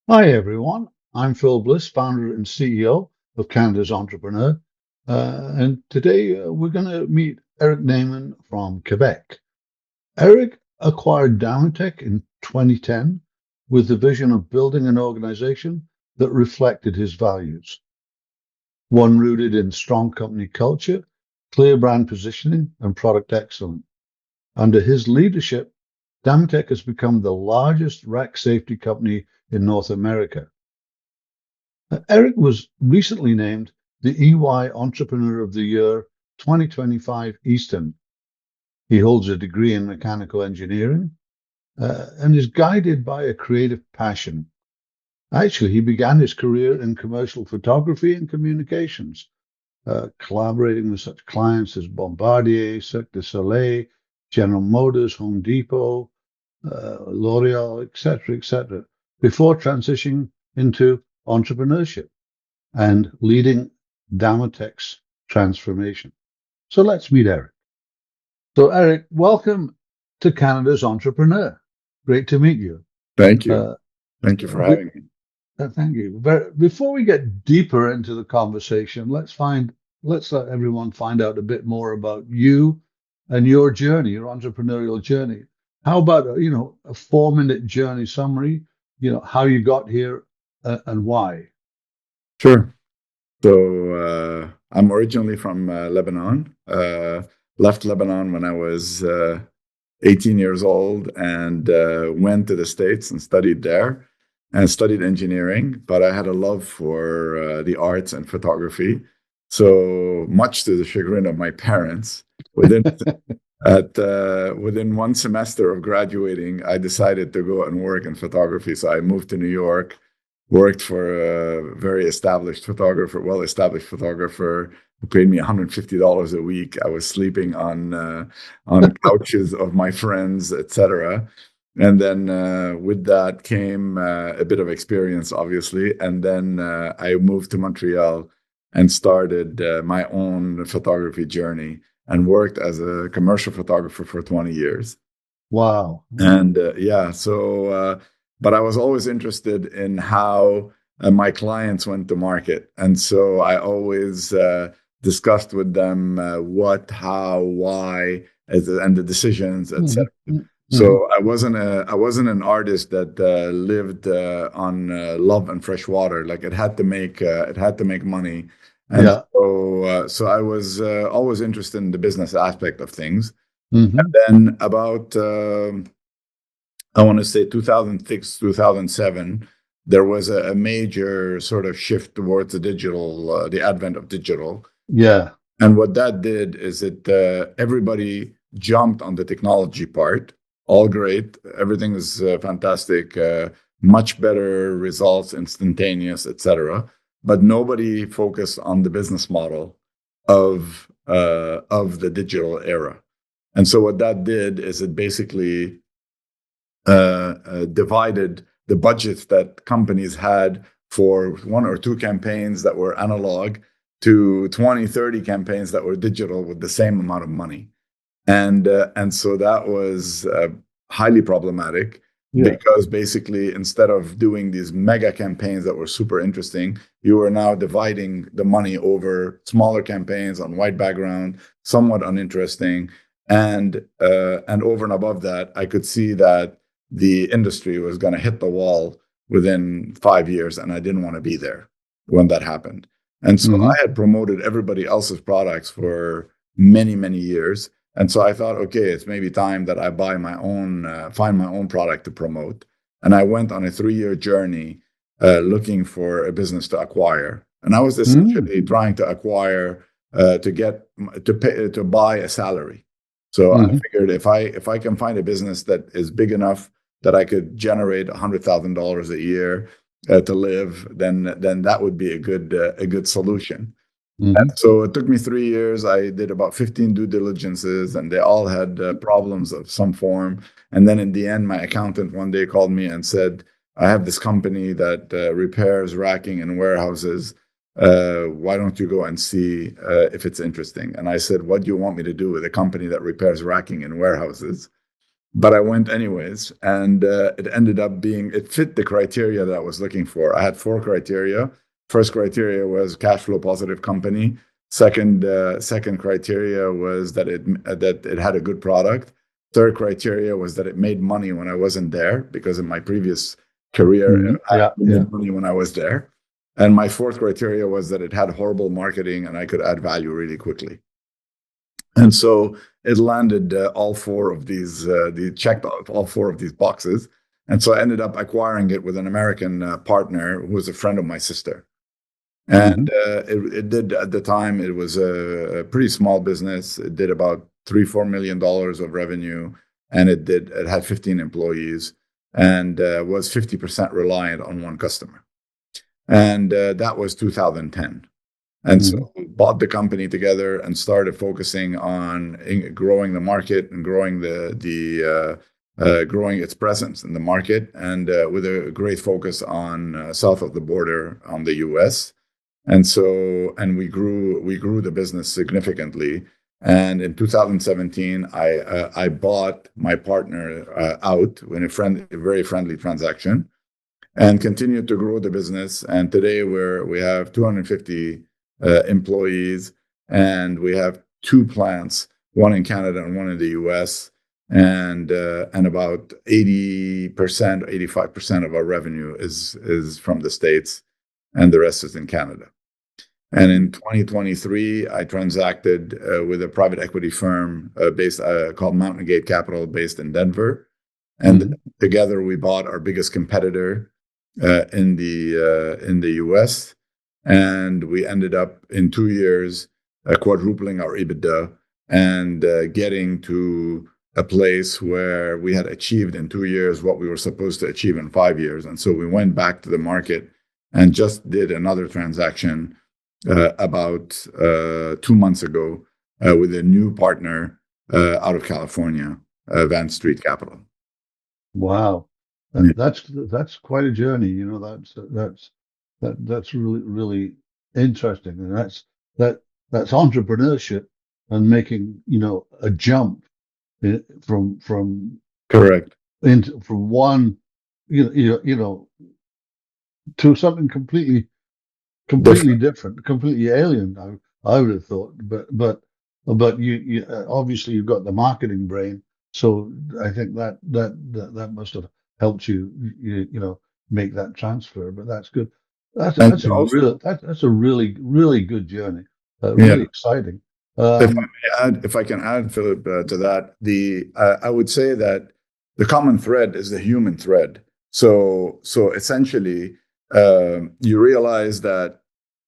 Hi, everyone. I'm Phil Bliss, founder and CEO of Canada's Entrepreneur. And today we're going to meet Eric Naaman from Quebec. Eric acquired Damotech in 2010 with the vision of building an organization that reflected his values, one rooted in strong company culture, clear brand positioning, and product excellence. Under his leadership, Damotech has become the largest rack safety company in North America. Eric was recently named the EY Entrepreneur of the Year 2025 Eastern. He holds a degree in mechanical engineering and is guided by a creative passion. Actually, he began his career in commercial photography and communications, collaborating with such clients as Bombardier, Cirque du Soleil, General Motors, Home Depot, L'Oreal, etc., before transitioning into entrepreneurship and leading Damotech's transformation. So let's meet Eric. So, Eric, welcome to Canada's Entrepreneur. Great to meet you. Thank you. Uh, Thank you for be- having me. Thank you. Before we get deeper into the conversation, let's let everyone find out a bit more about you and your journey, your entrepreneurial journey. How about a 4-minute journey summary? How you got here and why. Sure. So I'm originally from Lebanon. Left Lebanon when I was 18 years old and went to the States and studied there and studied engineering. But I had a love for the arts and photography. So much to the chagrin of my parents, within within one semester of graduating, I decided to go and work in photography. So I moved to New York, worked for a very established photographer, well-established photographer who paid me $150 a week. I was sleeping on couches of my friends, etc. And then with that came a bit of experience, obviously. And then I moved to Montreal and started my own photography journey and worked as a commercial photographer for 20 years. Wow. And but I was always interested in how my clients went to market. And so I always discussed with them what, how, why, and the decisions, etc. Mhm. So I wasn't an artist that lived on love and fresh water. Like it had to make money, and Yeah. so I was always interested in the business aspect of things. Hmm. Then about I want to say 2006, 2007, there was a major sort of shift towards the advent of digital. Yeah. And what that did is it everybody jumped on the technology part. All great, everything is fantastic, much better results, instantaneous, etc. But nobody focused on the business model of the digital era. And so what that did is it basically divided the budgets that companies had for one or two campaigns that were analog to 20, 30 campaigns that were digital with the same amount of money. And so that was highly problematic Yeah. because basically instead of doing these mega campaigns that were super interesting, you were now dividing the money over smaller campaigns on white background, somewhat uninteresting. And over and above that, I could see that the industry was going to hit the wall within 5 years, and I didn't want to be there when that happened. And so Hmm. I had promoted everybody else's products for many, many years. And so I thought, okay, it's maybe time that I find my own product to promote. And I went on a 3-year journey looking for a business to acquire. And I was Hmm. essentially trying to acquire to buy a salary. So I Hmm. figured if I can find a business that is big enough that I could generate $100,000 a year to live, then that would be a good solution. Hmm. So it took me 3 years. I did about 15 due diligences, and they all had problems of some form. And then in the end, my accountant one day called me and said, I have this company that repairs racking in warehouses. Why don't you go and see if it's interesting? And I said, what do you want me to do with a company that repairs racking in warehouses? but I went anyways, and it ended up being, it fit the criteria that I was looking for. I had 4 criteria. First criteria was cash flow positive company. Second criteria was that it had a good product. Third criteria was that it made money when I wasn't there, because in my previous career, I Yeah, yeah. made money when I was there. And my fourth criteria was that it had horrible marketing and I could add value really quickly. And so it landed all four of these, checked off all four of these boxes. And so I ended up acquiring it with an American partner who was a friend of my sister. And it did, at the time, it was a pretty small business. It did about $3-4 million of revenue, and it had 15 employees, and was 50% reliant on one customer. And that was 2010. And so we bought the company together and started focusing on growing the market and growing growing its presence in the market, and with a great focus on south of the border on the U.S. And we grew the business significantly. And in 2017, I bought my partner out in a very friendly transaction, and continued to grow the business. And today we have 250 employees, and we have 2 plants, one in Canada and one in the U.S. And about 80%, 85% of our revenue is from the States, and the rest is in Canada. And in 2023, I transacted with a private equity firm based called Mountain Gate Capital, based in Denver. And together we bought our biggest competitor in the U.S. And we ended up in 2 years quadrupling our EBITDA, and getting to a place where we had achieved in 2 years what we were supposed to achieve in 5 years. And so we went back to the market and just did another transaction about 2 months ago with a new partner out of California, Van Street Capital. Wow, Yeah. that's quite a journey. You know, that's really really interesting, and that's entrepreneurship and making, you know, a jump from Correct. into from one, you know, to something completely Different. different, completely alien. I would have thought, but you obviously you've got the marketing brain, so I think that must have helped you know, make that transfer. But that's good. And also, That's a really really good journey. yeah, Really exciting. if I can add, Philip, to that, I would say that the common thread is the human thread. So essentially, you realize that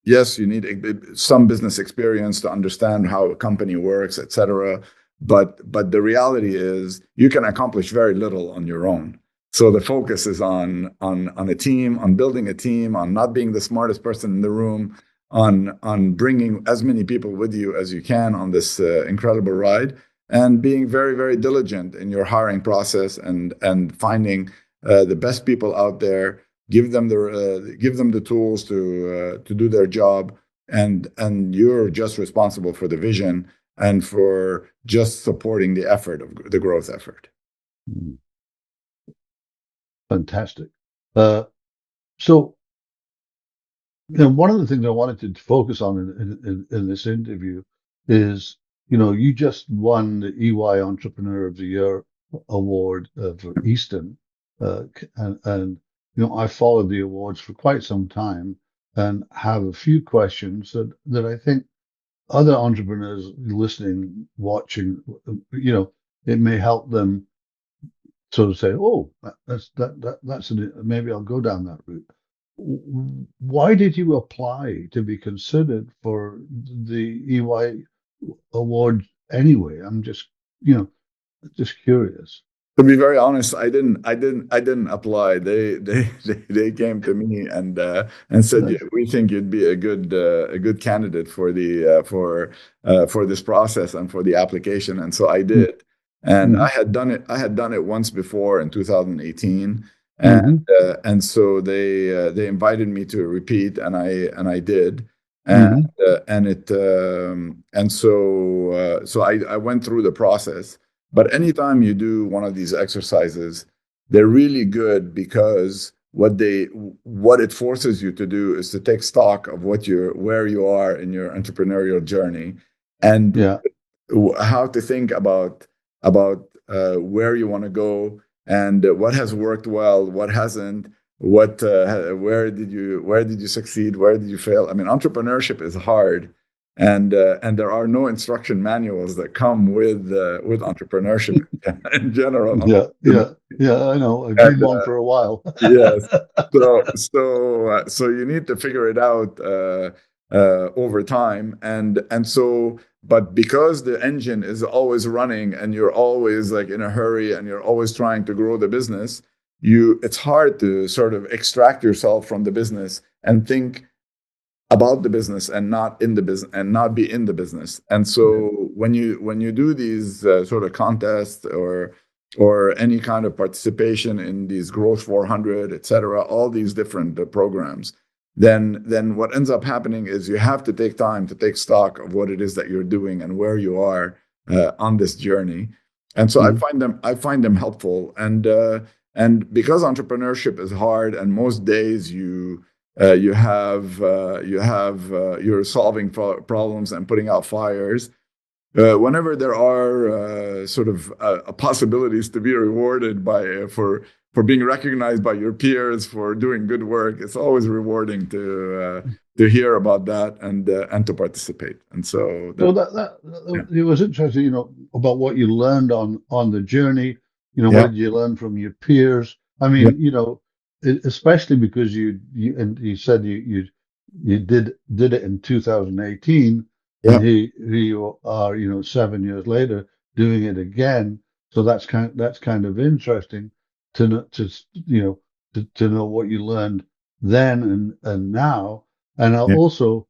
yes, you need some business experience to understand how a company works, etc. But the reality is you can accomplish very little on your own. So the focus is on a team, on building a team, on not being the smartest person in the room, on bringing as many people with you as you can on this incredible ride, and being very, very diligent in your hiring process, and finding the best people out there. Give them the tools to do their job, and you're just responsible for the vision and for just supporting the effort of the growth effort. Fantastic. So, you know, one of the things I wanted to focus on in this interview is, you know, you just won the EY Entrepreneur of the Year award for Easton, and you know, I followed the awards for quite some time and have a few questions that I think other entrepreneurs listening, watching, you know, it may help them sort of say, "Oh, that's maybe I'll go down that route." Why did you apply to be considered for the EY award anyway? I'm just, you know, just curious. To be very honest, I didn't apply. They came to me and said, "Yeah, we think you'd be a good candidate for for this process and for the application." And so I did. And I had done it once before in 2018, and so they invited me to repeat, and I did. And so I went through the process. But anytime you do one of these exercises, they're really good because what it forces you to do is to take stock of where you are in your entrepreneurial journey, and Yeah. how to think about where you want to go, and what has worked well, what hasn't, where did you succeed, where did you fail. I mean, entrepreneurship is hard, and there are no instruction manuals that come with entrepreneurship in general. Yeah. Yeah. Yeah. I know. I've been And one for a while. yes. So you need to figure it out over time, but because the engine is always running and you're always like in a hurry and you're always trying to grow the business, it's hard to sort of extract yourself from the business and think about the business and not in the business and not be in the business. And Yeah. so when you do these sort of contests or any kind of participation in these Growth 400, et cetera, all these different programs, then what ends up happening is you have to take time to take stock of what it is that you're doing and where you are on this journey. And so Mhm. I find them helpful. And because entrepreneurship is hard, and most days you're solving problems and putting out fires. Whenever there are possibilities to be rewarded for being recognized by your peers for doing good work, it's always rewarding to hear about that and to participate. And so So that, yeah, it was interesting, about what you learned on the journey. What yeah, did you learn from your peers? I yeah, mean, especially because you said you did it in 2018, and yeah, here you are, 7 years later doing it again. So that's kind of interesting to know, to know what you learned then and now, and yeah, also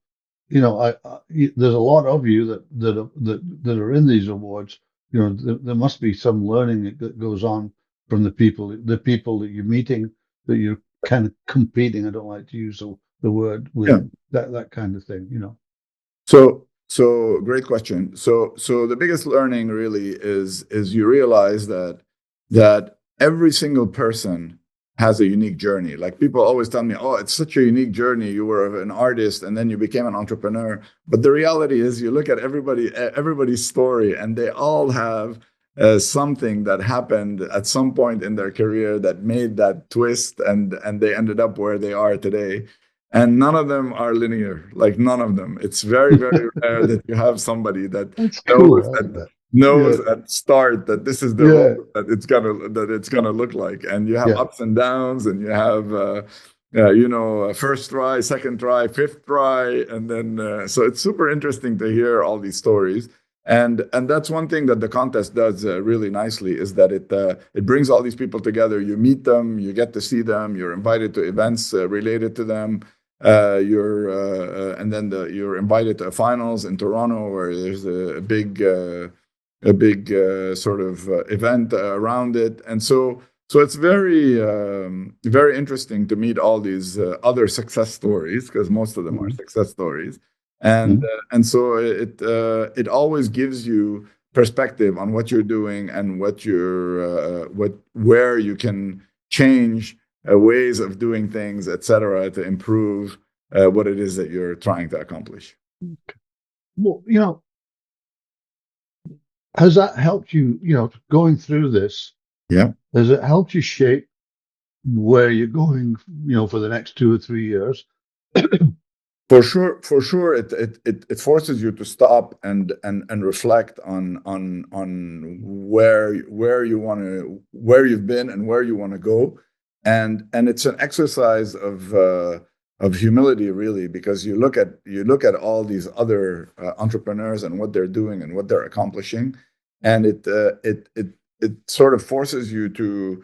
there's a lot of you that are in these awards. There must be some learning that goes on from the people that you're meeting, that you're kind of competing. I don't like to use the word yeah. with that kind of thing. So great question. So the biggest learning really is you realize that every single person has a unique journey. Like, people always tell me, "Oh, it's such a unique journey. You were an artist and then you became an entrepreneur." But the reality is, you look at everybody's story, and they all have something that happened at some point in their career that made that twist, and they ended up where they are today. And none of them are linear, like none of them. It's very, very rare that you have somebody that That's knows cool. I like that that. Yeah, knows at start that this is the yeah, road that it's gonna look like. And you have yeah. ups and downs, and you have first try, second try, fifth try, and then so it's super interesting to hear all these stories. And that's one thing that the contest does really nicely, is that it brings all these people together. You meet them, you get to see them, you're invited to events related to them. You're invited to finals in Toronto, where there's a big sort of event around it. And so it's very very interesting to meet all these other success stories, because most of them are Mhm, success stories. And so it always gives you perspective on what you're doing, and where you can change ways of doing things, etc., to improve what it is that you're trying to accomplish. well, has that helped you, going through this? Yeah. Has it helped you shape where you're going, for the next 2 or 3 years? For sure, it forces you to stop and reflect on where you've been and where you want to go, and it's an exercise of humility, really, because you look at all these other entrepreneurs and what they're doing and what they're accomplishing, and it sort of forces you to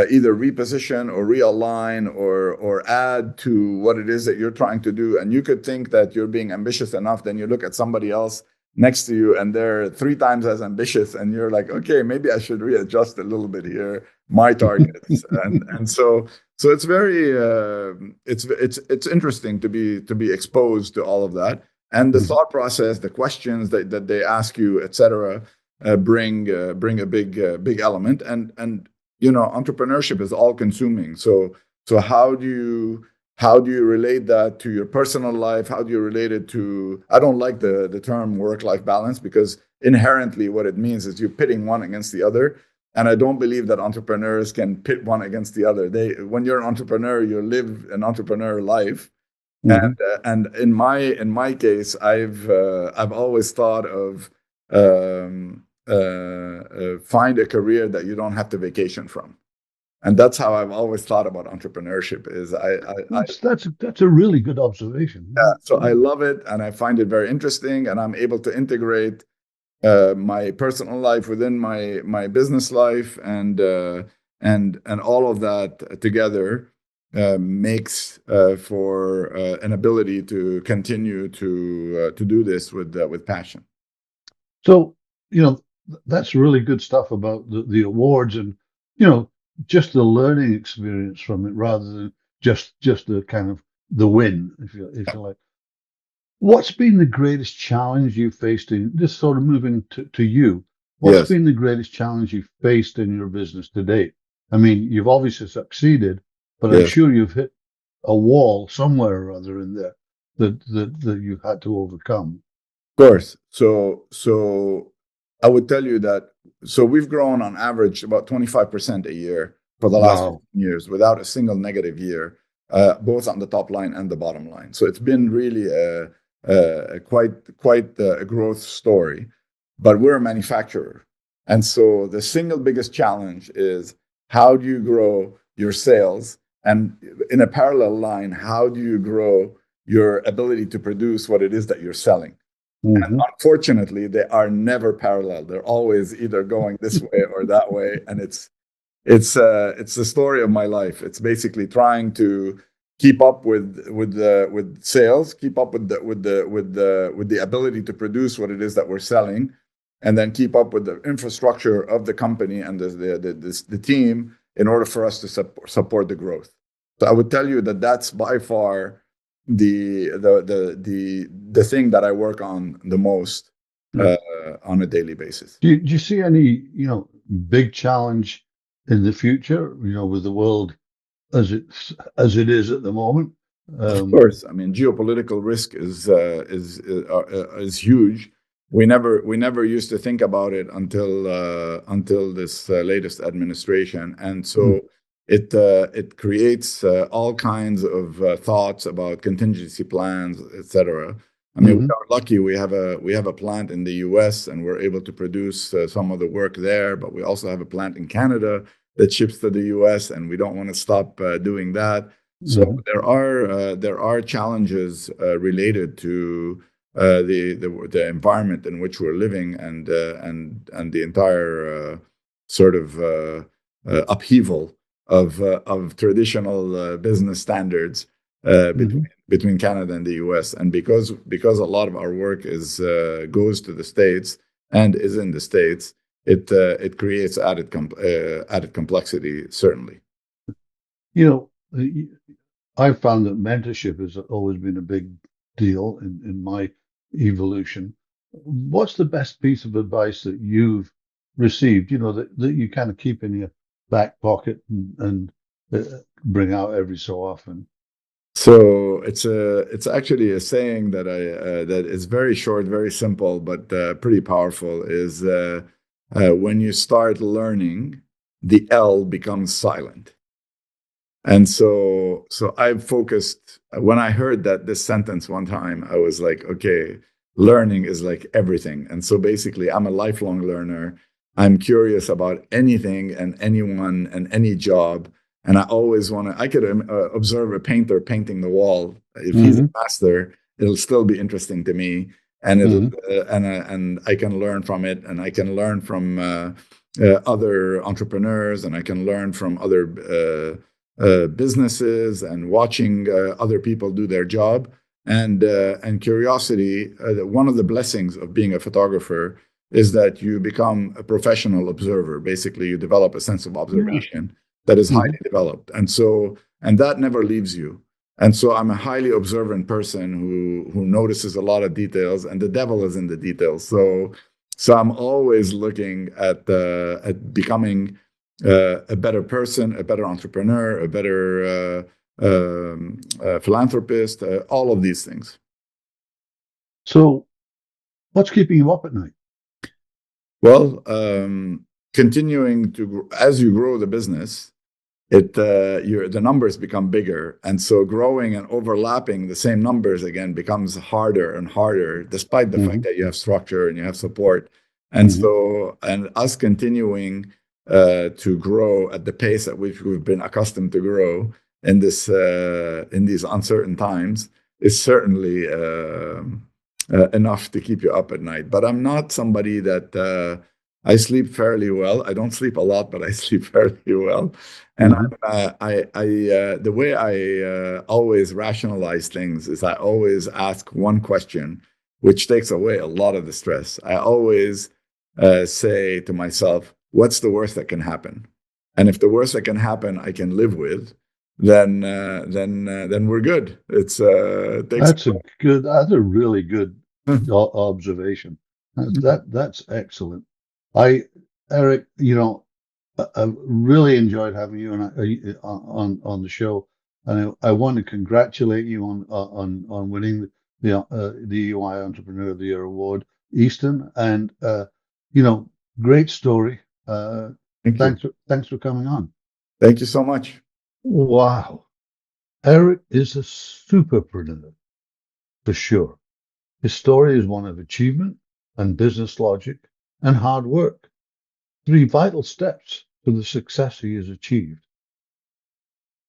either reposition or realign or add to what it is that you're trying to do. And you could think that you're being ambitious enough, then you look at somebody else next to you and they're 3 times as ambitious, and you're like, okay, maybe I should readjust a little bit here my targets. And so it's very it's interesting to be exposed to all of that, and the thought process, the questions that they ask you, etc. bring a big element. And entrepreneurship is all consuming. So how do you relate that to your personal life? How do you relate it to? I don't like the term work-life balance, because inherently what it means is you're pitting one against the other. And I don't believe that entrepreneurs can pit one against the other. When you're an entrepreneur, you live an entrepreneur life. Mm-hmm. And in my case, I've always thought of find a career that you don't have to vacation from. And that's how I've always thought about entrepreneurship. Is That's a really good observation. so I love it, and I find it very interesting, and I'm able to integrate my personal life within my business life, and all of that together makes for an ability to continue to do this with passion. So, that's really good stuff about the awards and, just the learning experience from it rather than just the kind of the win, if you like. What's been the greatest challenge you faced in just sort of moving to you? What's Yes, been the greatest challenge you faced in your business to date? I mean, you've obviously succeeded, but I'm yes, sure you've hit a wall somewhere or other in there that you've had to overcome. of course. So I would tell you that. So we've grown on average about 25% a year for the last 15 Wow. years without a single negative year, both on the top line and the bottom line. So it's been really quite a growth story. But we're a manufacturer, and so the single biggest challenge is, how do you grow your sales, and in a parallel line, how do you grow your ability to produce what it is that you're selling? Hmm. Unfortunately, they are never parallel. They're always either going this way or that way, and it's the story of my life. It's basically trying to keep up with sales, keep up with the ability to produce what it is that we're selling, and then keep up with the infrastructure of the company and the team in order for us to support the growth. So I would tell you that that's by far the thing that I work on the most Yeah. on a daily basis. Do you see any, big challenge in the future, with the world as it is at the moment? Of Um, course, I mean geopolitical risk is huge. We never used to think about it until this latest administration, and mm, so it creates all kinds of thoughts about contingency plans, etc. I mean, we mhm, are lucky. We have a plant in the U.S. and we're able to produce some of the work there, but we also have a plant in Canada that ships to the U.S. and we don't want to stop doing that. So mhm, there are challenges related to the environment in which we're living, and the entire sort of upheaval of traditional business standards mhm. between Canada and the U.S. And because a lot of our work is goes to the States and is in the States, it creates added complexity, certainly. You know, I've found that mentorship has always been a big deal in my evolution. What's the best piece of advice that you've received, that you kind of keep in your back pocket and bring out every so often? So it's actually a saying that is very short, very simple, but pretty powerful. Is when you start learning, the L becomes silent. And so I've focused. When I heard this sentence one time, I was like, okay, learning is like everything. And so basically, I'm a lifelong learner. I'm curious about anything and anyone and any job. And I always want to, I could observe a painter painting the wall. If he's a Hmm. master, it'll still be interesting to me. And Hmm. and I can learn from it, and I can learn from other entrepreneurs, and I can learn from other businesses, and watching other people do their job, and curiosity. One of the blessings of being a photographer is that you become a professional observer. Basically, you develop a sense of Yeah. observation that is Hmm. highly developed, and that never leaves you. And so I'm a highly observant person who notices a lot of details, and the devil is in the details. So I'm always looking at becoming a better person, a better entrepreneur, a better philanthropist, all of these things. So, what's keeping you up at night? Well, continuing to as you grow the business, the numbers become bigger, and so growing and overlapping the same numbers again becomes harder and harder, despite the fact Mm-hmm. that you have structure and you have support. And Mm-hmm. so, and us continuing to grow at the pace at which we've been accustomed to grow in these uncertain times is certainly enough to keep you up at night. But I'm not somebody that I sleep fairly well. I don't sleep a lot, but I sleep fairly well. And Mm-hmm. the way I always rationalize things is I always ask one question, which takes away a lot of the stress. I always say to myself, "What's the worst that can happen?" And if the worst that can happen I can live with, then we're good. It takes. That's a really good observation. That's excellent. Eric, I really enjoyed having you on the show, and I want to congratulate you on winning the EY Entrepreneur of the Year award, Easton, and great story. Thank you. Thanks for coming on. Thank you so much. Wow, Eric is a superpreneur for sure. His story is one of achievement and business logic and hard work, three vital steps to the success he has achieved,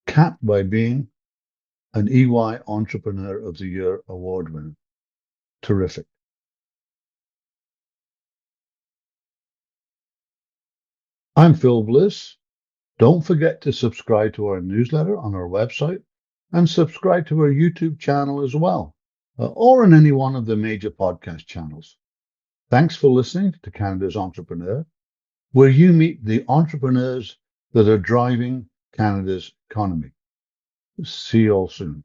capped by being an EY Entrepreneur of the Year award winner. Terrific. I'm Phil Bliss. Don't forget to subscribe to our newsletter on our website and subscribe to our YouTube channel as well, or on any one of the major podcast channels. Thanks for listening to Canada's Entrepreneur, where you meet the entrepreneurs that are driving Canada's economy. See you all soon.